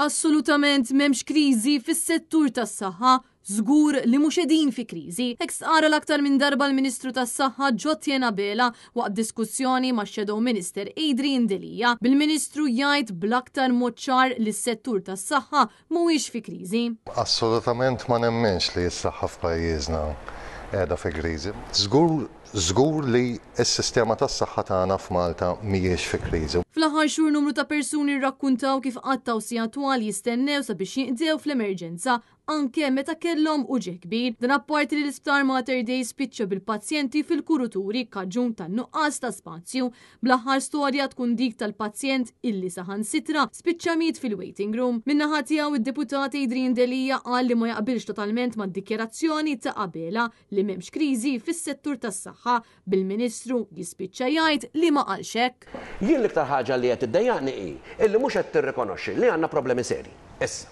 Assolutament m'hemmx kriżi fis-settur tas-saħħa, żgur li mhux qegħdin fi kriżi. Hekk sqara l-aktar minn darba l-Ministru tas-Saħħa Ġotjen Abela waqt diskussjoni ma' Shadow Minister Adrian Delija bil-Ministru jgħid bl-aktar mod ċar li s-settur tas-saħħa mhuwiex fi kriżi. Assolutament ma nemmenx li s-saħħa f'pajjiżna qiegħda fi kriżi. Żgur li s-sistema tas-saħħa tagħna f'Malta mhijiex fi kriżi. Fl-aħħar xhur numru ta' persuni rrakkuntaw kif qatt tawsija twal jistennew sabiex jinqdew fl-emerġenza anke meta kellhom uġigħ kbir. Dan apparti li l-Isptar Mater Dei spiċċa bil-pazjenti fil-kuruturi kaġun tan-nuqqas ta' spazju. Bl-aħħar storja tkun dik tal-pazjent illi saħansitra spiċċa miet fil-waiting room. Min-naħa tiegħu id-deputat Adrian Delija qal li ma jaqbilx totalment mad-dikjerazzjoni ta' Abela li m'hemmx kriżi fis-settur tas-saħħa bil-Ministru jispiċċa jgħid li ma qalx hekk. Jien l-iktar ħaġa li qed iddejjaqni hi illi mhux qed tirrikonoxxi li għandna problemi serji. Issa.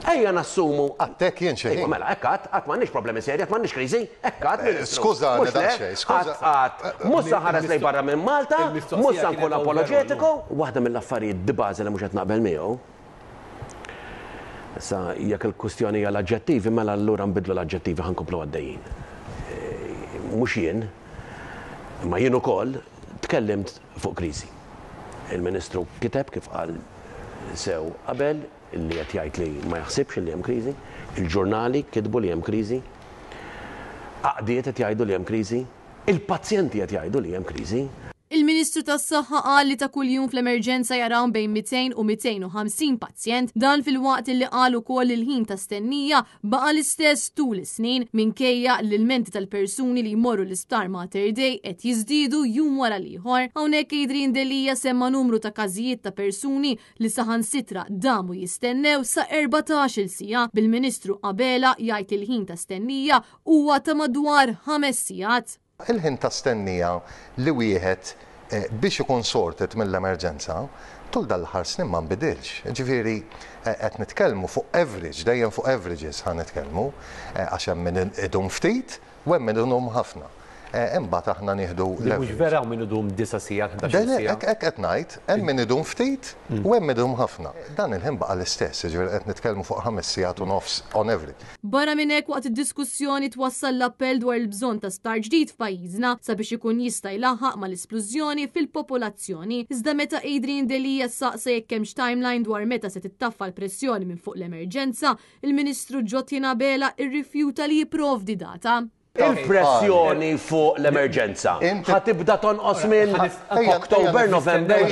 Ejja nassumu. Għattek jien xejn. Mela, ekkat, għat m'għandniex problemi serji, għat m'għandniex kriżi, ekkat. Skuża, mhux ħares lejn barra minn Malta, mhux nkun apologetiku, waħda mill-affarijiet dibażi li mhux qed naqbel miegħu. Issa jekk il-kwistjoni hija l-aġġettivi, mela allura nbidlu l-aġġettivi ħankomplu għaddejjin. Mhux jien, imma jien ukoll tkellimt fuq kriżi. Il-Ministru kiteb kif qal sew qabel illi qed jgħid li ma jaħsibx li hemm kriżi, il-ġurnali kitbu li hemm kriżi, għaqdiet qed jgħidu li hemm kriżi, il-pazjenti qed jgħidu li hemm kriżi. Il-Ministru tas-Saħħa qal li ta' kuljum fl-emerġenza jaraw bejn 200 u 250 pazjent, dan fil-waqt li qal ukoll il-ħin ta' stennija baqa' l-istess tul is-snin minkejja l-ilmenti tal-persuni li jmorru l-Isptar Mater Dei qed jiżdiedu jum wara l-ieħor. Hawnhekk Adrian Delija semma numru ta' każijiet ta' persuni li saħansitra damu jistennew sa 14-il siegħa. Bil-Ministru Abela jgħid il-ħin ta' stennija huwa ta' madwar 5 sigħat. Il-ħin ta' stennija li wieħed biex ikun sorted mill-emerġenza tul dal-ħar snin ma nbidilx. Ġifieri qed nitkellmu fuq average, dejjem fuq averages ħan nitkellmu għax hemm min idhom ftit u hemm min idhom ħafna. Imbagħad aħna nieħdu. Mhux vera min idhom 9 sigħat, 11 sigħat. Hekk qed ngħid, hemm min idhom ftit u hemm min idhom ħafna. Dan il-ħin baqa' l-istess, ġifieri qed nitkellmu fuq 5 sigħat u nofs on average. Barra minn hekk waqt id-diskussjoni twassal l-appell dwar il-bżonn ta' sptar ġdid f'pajjiżna sabiex ikun jista' jlaħħaq mal-isplużjoni fil-popolazzjoni. Iżda meta Adrian Delija saqsa jekk hemmx timeline dwar meta se tittaffa l-pressjoni minn fuq l-emerġenza, il-Ministru Ġotjen Abela rrifjuta li jipprovdi data. Il-pressjoni fuq l-emerġenza ħatibda tonqos minn Oktober, November.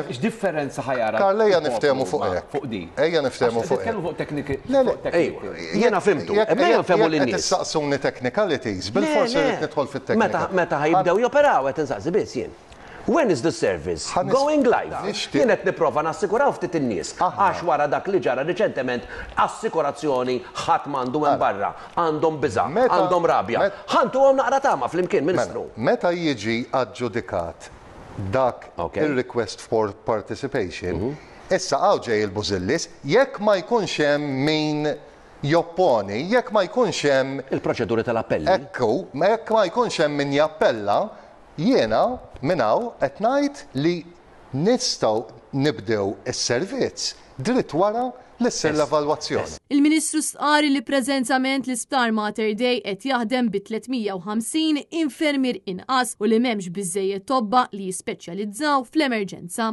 X'differenza ħajara? Karl, ejja niftehmu fuq hekk. Fuq di. Ejja niftehmu fuq hekk. Fuq tekniki. Jiena fimtu. Ejja nfehmu lin-nies. Qed tissaqsuni technicalities, bil-forsi rid nidħol fit-teknika. Meta ħajbdew joperaw qed insaqsi biss jien. When is the service going live? Jien qed nipprova nassikuraw ftit in-nies għax wara dak li ġara riċentement assikurazzjoni ħadd m'għandu hemm barra, għandhom biża', għandhom rabja. Ħantuhom naqra tama flimkien, Ministru. Meta jiġi aġġudikat dak il-request for participation, issa hawn ġej il-bużillis, jekk ma jkunx hemm min jopponi, jekk ma jkunx hemm il-proċeduri tal-appelli. Ekku, jekk ma jkunx hemm min jappella, jiena minnaw qed ngħid li nistgħu nibdew is-servizz dritt wara l-issir l-evalwazzjoni. Il-Ministru sqari li preżentament l-Isptar Mater Dei qed jaħdem bi 350 infermier inqas u li m'hemmx biżżejjed tobba li jispeċjalizzaw fl-emerġenza.